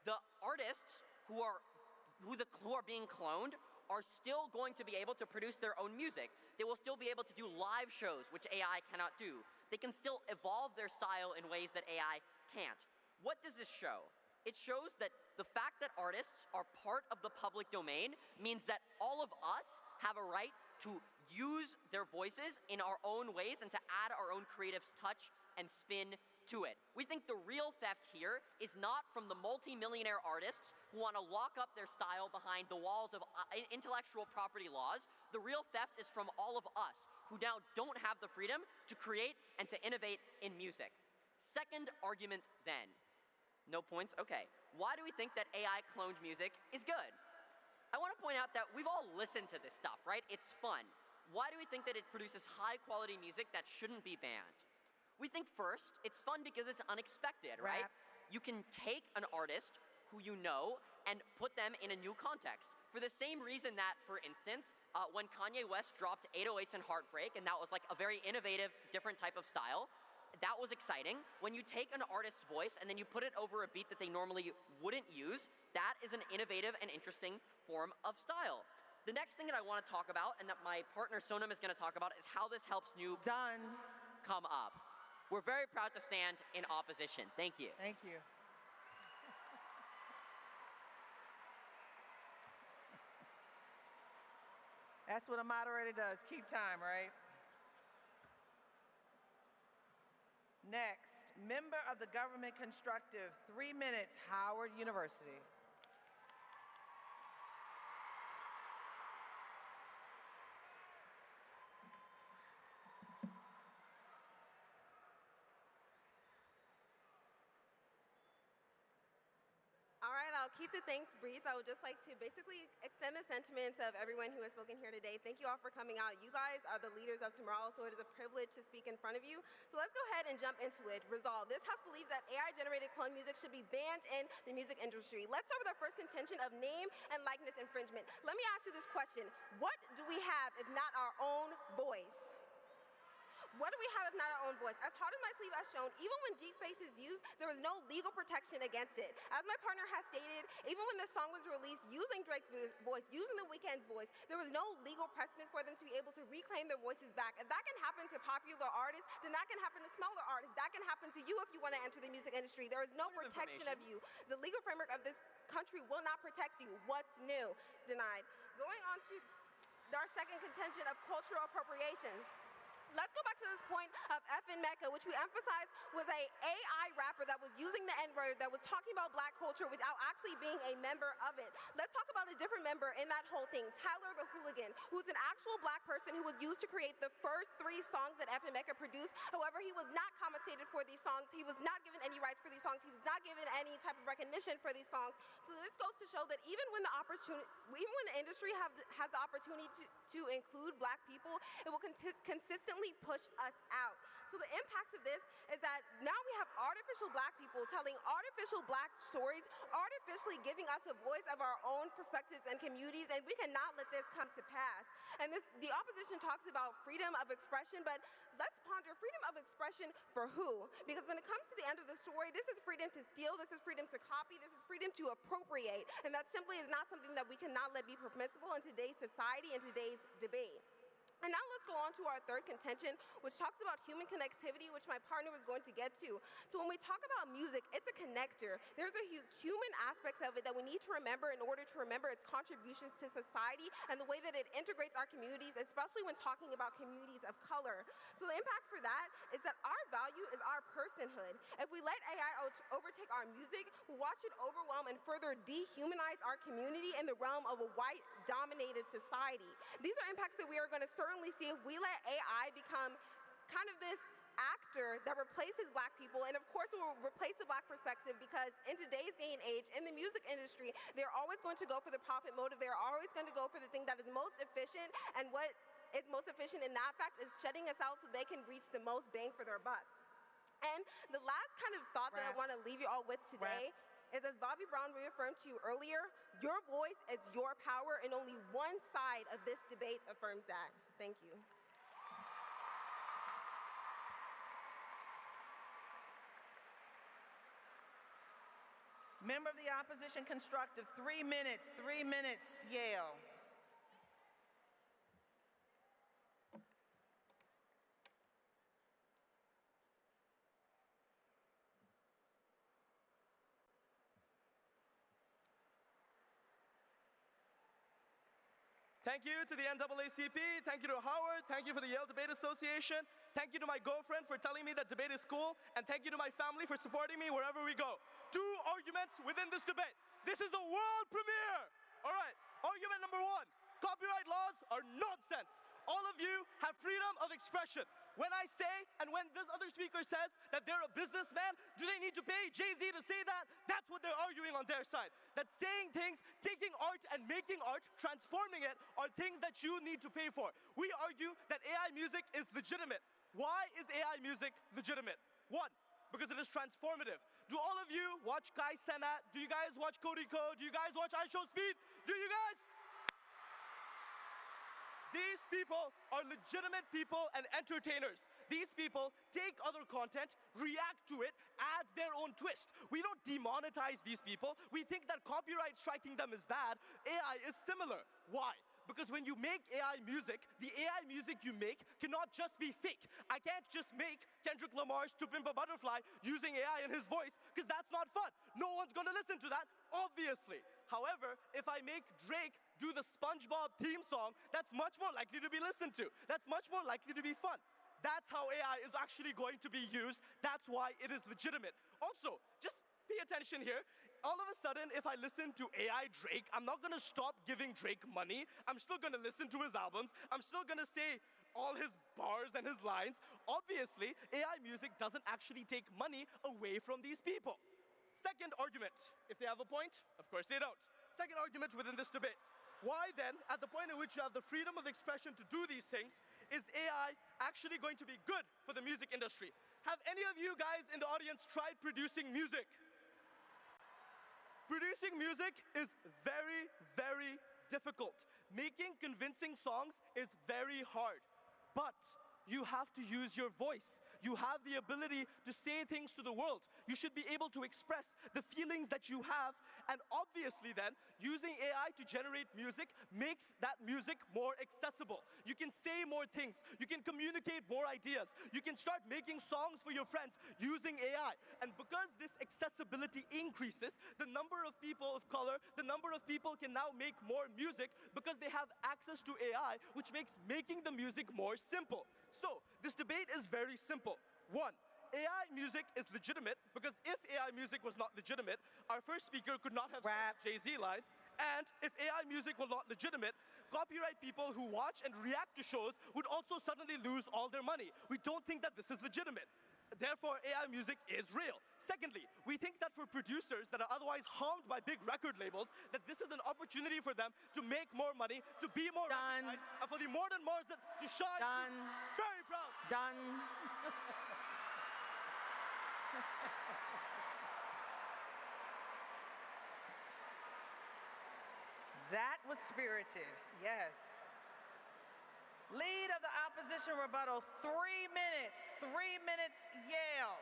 The artists who are being cloned are still going to be able to produce their own music. They will still be able to do live shows, which AI cannot do. They can still evolve their style in ways that AI can't. What does this show? It shows that the fact that artists are part of the public domain means that all of us have a right to use their voices in our own ways and to add our own creative touch and spin to it. We think the real theft here is not from the multi-millionaire artists who want to lock up their style behind the walls of intellectual property laws. The real theft is from all of us who now don't have the freedom to create and to innovate in music. Second argument then. No points? Okay. Why do we think that AI-cloned music is good? I want to point out that we've all listened to this stuff, right? It's fun. Why do we think that it produces high-quality music that shouldn't be banned? We think first, it's fun because it's unexpected, right? You can take an artist who you know and put them in a new context. For the same reason that, for instance, when Kanye West dropped 808s and Heartbreak, and that was like a very innovative, different type of style, that was exciting. When you take an artist's voice and then you put it over a beat that they normally wouldn't use, that is an innovative and interesting form of style. The next thing that I want to talk about, and that my partner Sonam is going to talk about, is how this helps new come up. We're very proud to stand in opposition. Thank you. Thank you. That's what a moderator does, keep time, right? Next, member of the Government Constructive, 3 minutes, Howard University. All right, I'll keep the thanks brief. I would just like to basically extend the sentiments of everyone who has spoken here today. Thank you all for coming out. You guys are the leaders of tomorrow, so it is a privilege to speak in front of you. So let's go ahead and jump into it. Resolve. This House believes that AI-generated clone music should be banned in the music industry. Let's start with our first contention of name and likeness infringement. Let me ask you this question. What do we have if not our own voice? What do we have if not our own voice? As Hard on My Sleeve has shown, even when deepfakes is used, there is no legal protection against it. As my partner has stated, even when the song was released using Drake's voice, using The Weeknd's voice, there was no legal precedent for them to be able to reclaim their voices back. If that can happen to popular artists, then that can happen to smaller artists. That can happen to you if you want to enter the music industry. There is no protection of you. The legal framework of this country will not protect you. What's new? Denied. Going on to our second contention of cultural appropriation. Let's go back to this point of F in Mecca, which we emphasized was a AI rapper that was using the N-word, that was talking about black culture without actually being a member of it. Let's talk about a different member in that whole thing, Tyler the Hooligan, who's an actual black person who was used to create the first 3 songs that F in Mecca produced. However, he was not compensated for these songs. He was not given any rights for these songs. He was not given any type of recognition for these songs. So this goes to show that even when the industry has the opportunity to include black people, it will consistently push us out. So the impact of this is that now we have artificial black people telling artificial black stories, artificially giving us a voice of our own perspectives and communities, and we cannot let this come to pass. And the opposition talks about freedom of expression, but let's ponder freedom of expression for who? Because when it comes to the end of the story, this is freedom to steal, this is freedom to copy, this is freedom to appropriate, and that simply is not something that we cannot let be permissible in today's society and today's debate. And now let's go on to our third contention, which talks about human connectivity, which my partner was going to get to. So when we talk about music, it's a connector. There's a human aspect of it that we need to remember in order to remember its contributions to society and the way that it integrates our communities, especially when talking about communities of color. So the impact for that is that our value is our personhood. If we let AI overtake our music, we'll watch it overwhelm and further dehumanize our community in the realm of a white-dominated society. These are impacts that we are going to certainly see if we let AI become kind of this actor that replaces black people, and of course it will replace the black perspective, because in today's day and age, in the music industry, they're always going to go for the profit motive. They're always going to go for the thing that is most efficient, and what is most efficient in that fact is shutting us out so they can reach the most bang for their buck. And the last kind of thought that I want to leave you all with today is, as Bobby Brown reaffirmed to you earlier, your voice is your power, and only one side of this debate affirms that. Thank you. Member of the opposition constructive, 3 minutes, Yale. Thank you to the NAACP, thank you to Howard, thank you for the Yale Debate Association, thank you to my girlfriend for telling me that debate is cool, and thank you to my family for supporting me wherever we go. 2 arguments within this debate. This is a world premiere! All right, argument number 1. Copyright laws are nonsense. All of you have freedom of expression. When I say, and when this other speaker says that they're a businessman, do they need to pay Jay-Z to say that? That's what they're arguing on their side. That saying things, taking art and making art, transforming it, are things that you need to pay for. We argue that AI music is legitimate. Why is AI music legitimate? 1, because it is transformative. Do all of you watch Kai Cenat? Do you guys watch Cody Ko? Do you guys watch I Show Speed? Do you guys? These people are legitimate people and entertainers. These people take other content, react to it, add their own twist. We don't demonetize these people. We think that copyright striking them is bad. AI is similar. Why? Because when you make AI music, the AI music you make cannot just be fake. I can't just make Kendrick Lamar's To Pimp a Butterfly using AI in his voice, because that's not fun. No one's gonna listen to that, obviously. However, if I make Drake do the SpongeBob theme song, that's much more likely to be listened to. That's much more likely to be fun. That's how AI is actually going to be used. That's why it is legitimate. Also, just pay attention here. All of a sudden, if I listen to AI Drake, I'm not gonna stop giving Drake money. I'm still gonna listen to his albums. I'm still gonna say all his bars and his lines. Obviously, AI music doesn't actually take money away from these people. Second argument, if they have a point, of course they don't. Second argument within this debate. Why then, at the point at which you have the freedom of expression to do these things, is AI actually going to be good for the music industry? Have any of you guys in the audience tried producing music? Producing music is very, very difficult. Making convincing songs is very hard. But you have to use your voice. You have the ability to say things to the world. You should be able to express the feelings that you have. And obviously then, using AI to generate music makes that music more accessible. You can say more things. You can communicate more ideas. You can start making songs for your friends using AI. And because this accessibility increases, the number of people of color, the number of people can now make more music because they have access to AI, which makes making the music more simple. So, this debate is very simple. One, AI music is legitimate because if AI music was not legitimate, our first speaker could not have said Jay-Z line. And if AI music were not legitimate, copyright people who watch and react to shows would also suddenly lose all their money. We don't think that this is legitimate. Therefore, AI music is real. Secondly, we think that for producers that are otherwise harmed by big record labels, that this is an opportunity for them to make more money, to be more recognized, and for the modern Morrison to shine. Very proud. Done. That was spirited, yes. Lead of the opposition rebuttal, 3 minutes. 3 minutes, Yale.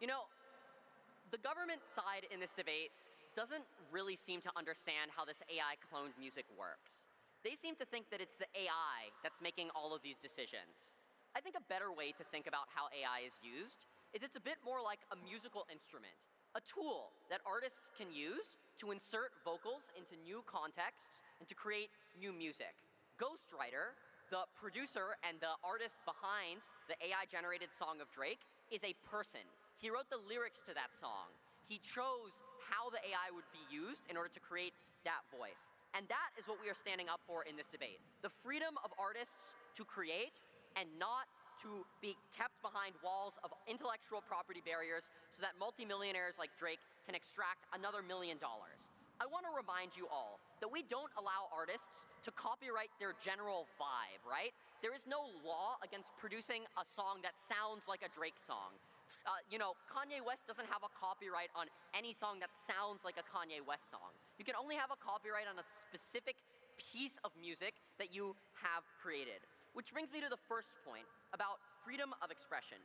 You know, the government side in this debate doesn't really seem to understand how this AI cloned music works. They seem to think that it's the AI that's making all of these decisions. I think a better way to think about how AI is used is it's a bit more like a musical instrument, a tool that artists can use to insert vocals into new contexts and to create new music. Ghostwriter, the producer and the artist behind the AI-generated song of Drake, is a person. He wrote the lyrics to that song. He chose how the AI would be used in order to create that voice. And that is what we are standing up for in this debate. The freedom of artists to create and not to be kept behind walls of intellectual property barriers so that multimillionaires like Drake can extract another $1 million. I want to remind you all that we don't allow artists to copyright their general vibe, right? There is no law against producing a song that sounds like a Drake song. Kanye West doesn't have a copyright on any song that sounds like a Kanye West song. You can only have a copyright on a specific piece of music that you have created. Which brings me to the first point about freedom of expression.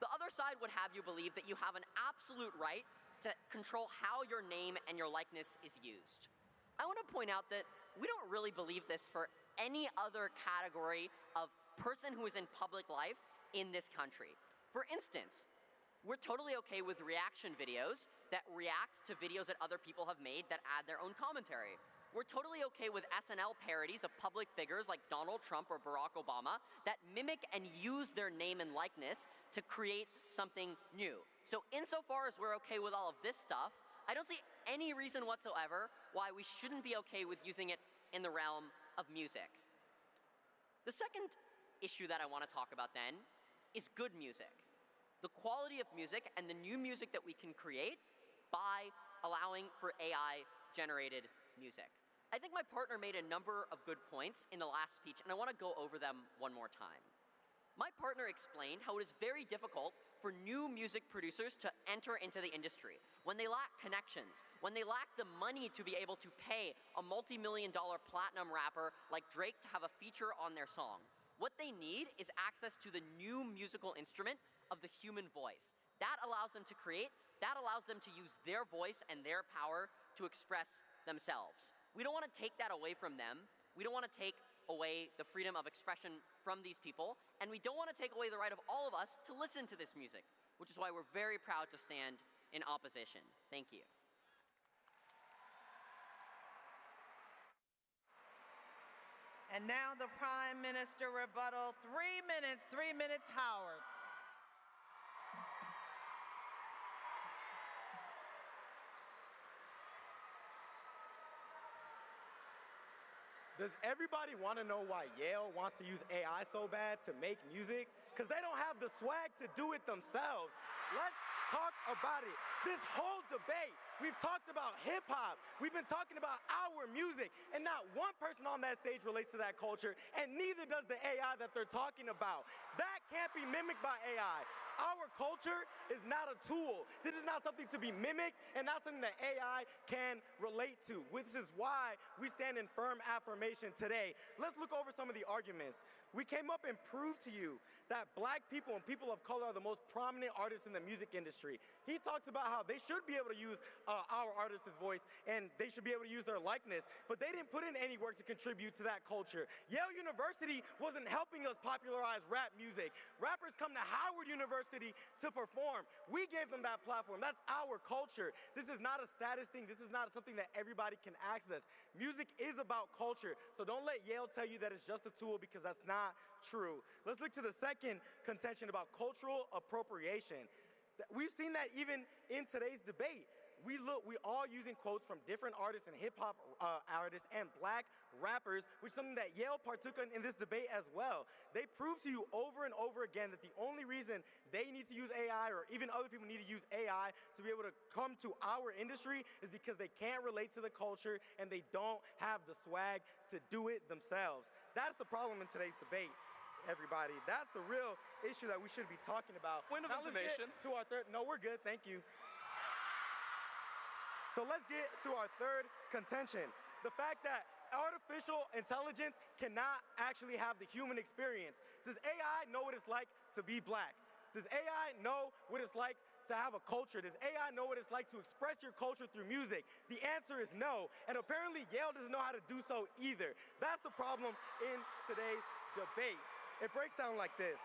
The other side would have you believe that you have an absolute right to control how your name and your likeness is used. I want to point out that we don't really believe this for any other category of person who is in public life in this country. For instance, we're totally okay with reaction videos that react to videos that other people have made that add their own commentary. We're totally okay with SNL parodies of public figures like Donald Trump or Barack Obama that mimic and use their name and likeness to create something new. So insofar as we're okay with all of this stuff, I don't see any reason whatsoever why we shouldn't be okay with using it in the realm of music. The second issue that I want to talk about then is good music. The quality of music and the new music that we can create by allowing for AI-generated music. I think my partner made a number of good points in the last speech, and I want to go over them one more time. My partner explained how it is very difficult for new music producers to enter into the industry when they lack connections, when they lack the money to be able to pay a multi-million-dollar platinum rapper like Drake to have a feature on their song. What they need is access to the new musical instrument of the human voice. That allows them to create, that allows them to use their voice and their power to express themselves. We don't want to take that away from them. We don't want to take away the freedom of expression from these people, and we don't want to take away the right of all of us to listen to this music, which is why we're very proud to stand in opposition. Thank you. And now the Prime Minister rebuttal, 3 minutes, Howard. Does everybody want to know why Yale wants to use AI so bad to make music? Because they don't have the swag to do it themselves. Let's talk about it. This whole debate, we've talked about hip hop, we've been talking about our music, and not one person on that stage relates to that culture, and neither does the AI that they're talking about. That can't be mimicked by AI. Our culture is not a tool. This is not something to be mimicked and not something that AI can relate to, which is why we stand in firm affirmation today. Let's look over some of the arguments. We came up and proved to you that black people and people of color are the most prominent artists in the music industry. He talks about how they should be able to use our artist's voice and they should be able to use their likeness, but they didn't put in any work to contribute to that culture. Yale University wasn't helping us popularize rap music. Rappers come to Howard University to perform. We gave them that platform. That's our culture. This is not a status thing. This is not something that everybody can access. Music is about culture, so don't let Yale tell you that it's just a tool, because that's not true. Let's look to the second contention about cultural appropriation. We've seen that even in today's debate. We all using quotes from different artists and hip-hop artists and black rappers, which is something that Yale partook in this debate as well. They prove to you over and over again that the only reason they need to use AI, or even other people need to use AI to be able to come to our industry, is because they can't relate to the culture and they don't have the swag to do it themselves. That's the problem in today's debate, everybody. That's the real issue that we should be talking about. Point of information. Let's get to our third. No, we're good. Thank you. So let's get to our third contention. The fact that artificial intelligence cannot actually have the human experience. Does AI know what it's like to be black? Does AI know what it's like to have a culture? Does AI know what it's like to express your culture through music? The answer is no, and apparently Yale doesn't know how to do so either. That's the problem in today's debate. It breaks down like this.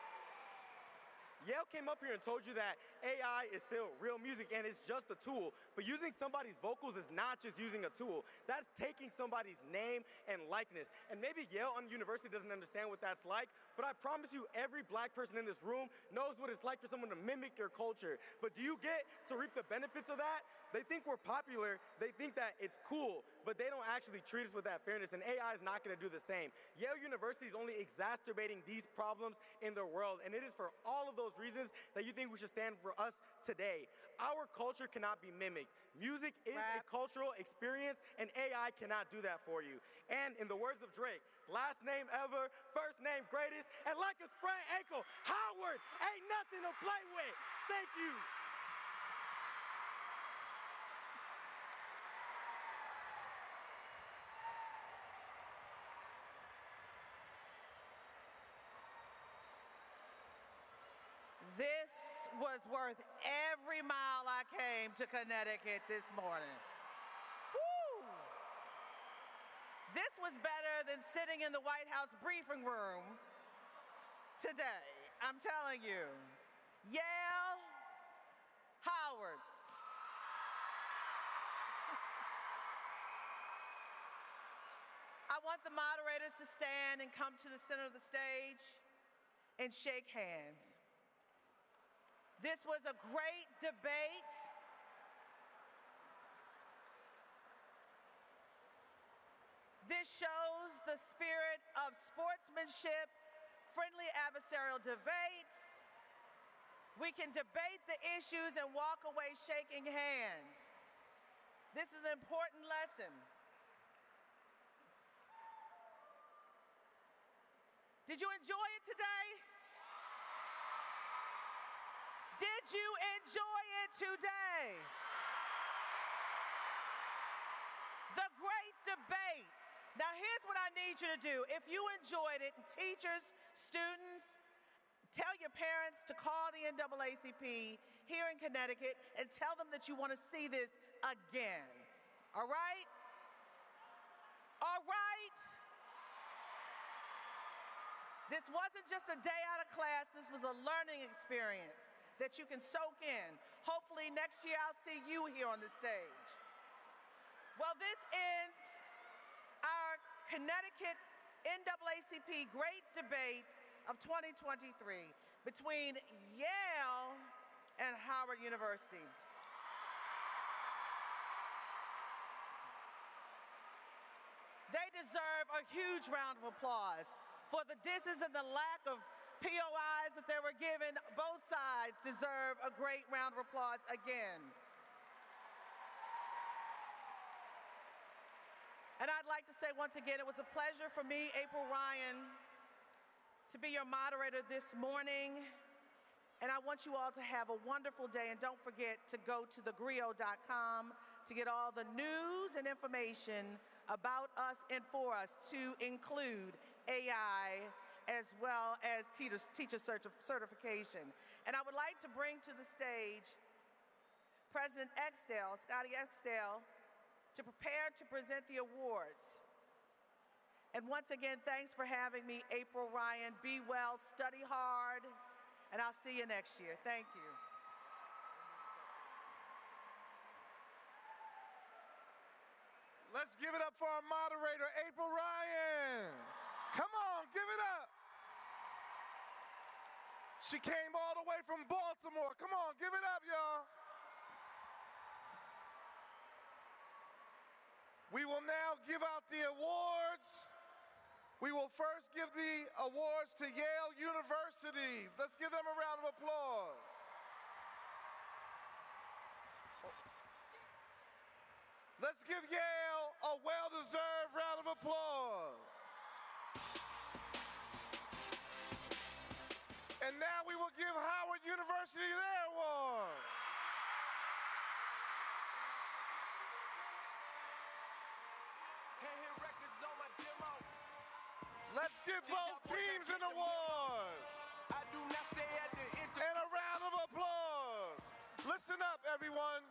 Yale came up here and told you that AI is still real music and it's just a tool, but using somebody's vocals is not just using a tool. That's taking somebody's name and likeness. And maybe Yale University doesn't understand what that's like, but I promise you every black person in this room knows what it's like for someone to mimic your culture. But do you get to reap the benefits of that? They think we're popular, they think that it's cool, but they don't actually treat us with that fairness, and AI is not gonna do the same. Yale University is only exacerbating these problems in their world, and it is for all of those reasons that you think we should stand for us today. Our culture cannot be mimicked. Music is a cultural experience, and AI cannot do that for you. And in the words of Drake, last name ever, first name greatest, and like a sprained ankle, Howard ain't nothing to play with. Thank you. This was worth every mile I came to Connecticut this morning. Woo! This was better than sitting in the White House briefing room today. I'm telling you. Yale, Howard. I want the moderators to stand and come to the center of the stage and shake hands. This was a great debate. This shows the spirit of sportsmanship, friendly adversarial debate. We can debate the issues and walk away shaking hands. This is an important lesson. Did you enjoy it today? Did you enjoy it today? The great debate. Now here's what I need you to do. If you enjoyed it, teachers, students, tell your parents to call the NAACP here in Connecticut and tell them that you want to see this again. All right? All right? This wasn't just a day out of class. This was a learning experience that you can soak in. Hopefully next year I'll see you here on the stage. Well, this ends our Connecticut NAACP Great Debate of 2023 between Yale and Howard University. They deserve a huge round of applause for the disses and the lack of POIs that they were given. Both sides deserve a great round of applause again. And I'd like to say once again, it was a pleasure for me, April Ryan, to be your moderator this morning. And I want you all to have a wonderful day. And don't forget to go to thegrio.com to get all the news and information about us and for us, to include AI as well as teacher certification. And I would like to bring to the stage President Exdale, Scotty Exdale, to prepare to present the awards. And once again, thanks for having me, April Ryan. Be well, study hard, and I'll see you next year. Thank you. Let's give it up for our moderator, April Ryan. Come on, give it up. She came all the way from Baltimore. Come on, give it up, y'all. We will now give out the awards. We will first give the awards to Yale University. Let's give them a round of applause. Let's give Yale a well-deserved round of applause. And now we will give Howard University their award. Let's give both teams an award. And a round of applause. Listen up, everyone.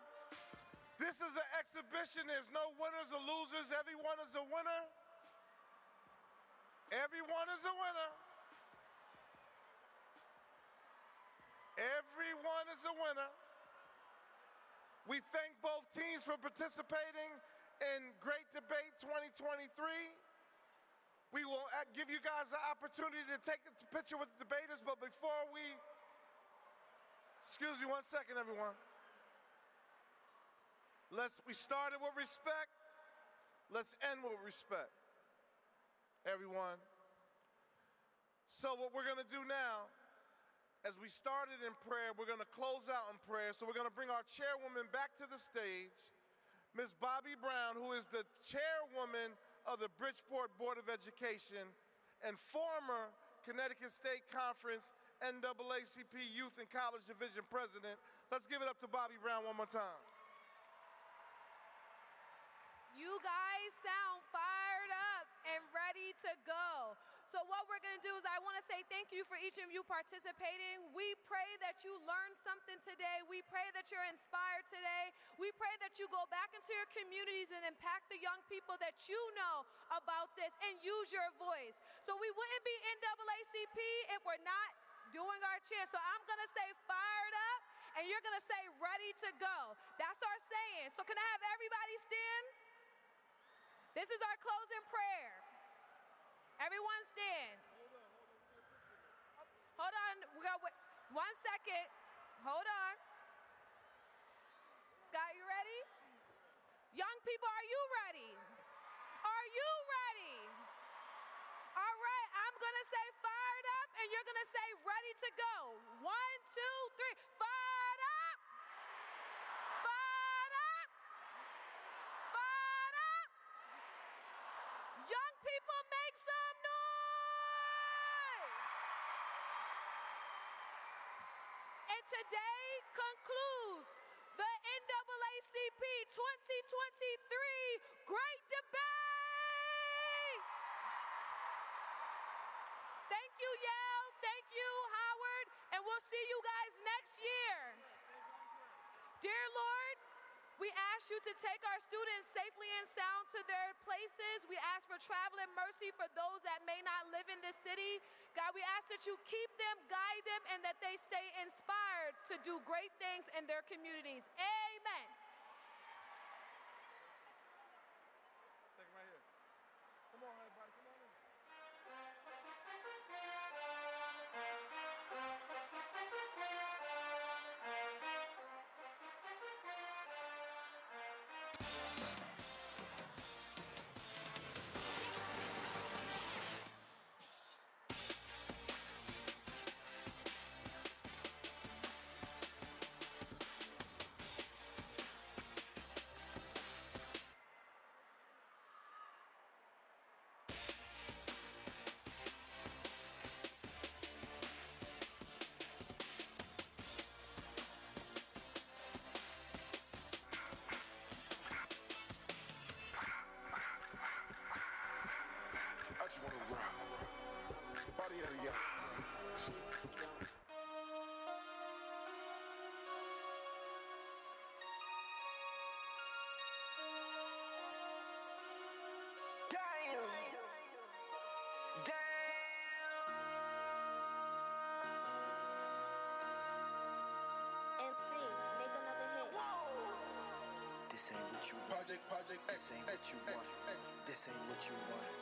This is an exhibition. There's no winners or losers. Everyone is a winner. Everyone is a winner. Everyone is a winner. We thank both teams for participating in Great Debate 2023. We will give you guys an opportunity to take a picture with the debaters, but before excuse me 1 second, everyone. We started with respect. Let's end with respect, everyone. So what we're gonna do now, as we started in prayer, we're gonna close out in prayer. So we're gonna bring our chairwoman back to the stage, Ms. Bobby Brown, who is the chairwoman of the Bridgeport Board of Education and former Connecticut State Conference NAACP Youth and College Division President. Let's give it up to Bobby Brown one more time. You guys sound fired up and ready to go. So what we're going to do is I want to say thank you for each of you participating. We pray that you learned something today. We pray that you're inspired today. We pray that you go back into your communities and impact the young people that you know about this and use your voice. So we wouldn't be NAACP if we're not doing our cheer. So I'm going to say fired up and you're going to say ready to go. That's our saying. So can I have everybody stand? This is our closing prayer. Everyone stand. Hold on. We got 1 second. Hold on. Scott, you ready? Young people, are you ready? Are you ready? All right, I'm going to say fired up, and you're going to say ready to go. 1, 2, 3. Fired up. Fired up. Fired up. Young people, make some noise. And today concludes the NAACP 2023 Great Debate. Thank you, Yale. Thank you, Howard. And we'll see you guys next year. Dear Lord, we ask you to take our students safely and sound to their places. We ask for travel and mercy for those that may not live in this city. God, we ask that you keep them, guide them, and that they stay inspired to do great things in their communities. Amen. Take it right here. Come on, everybody, come on in. MC, make another hit. This ain't what you want. This ain't what you want. This ain't what you want.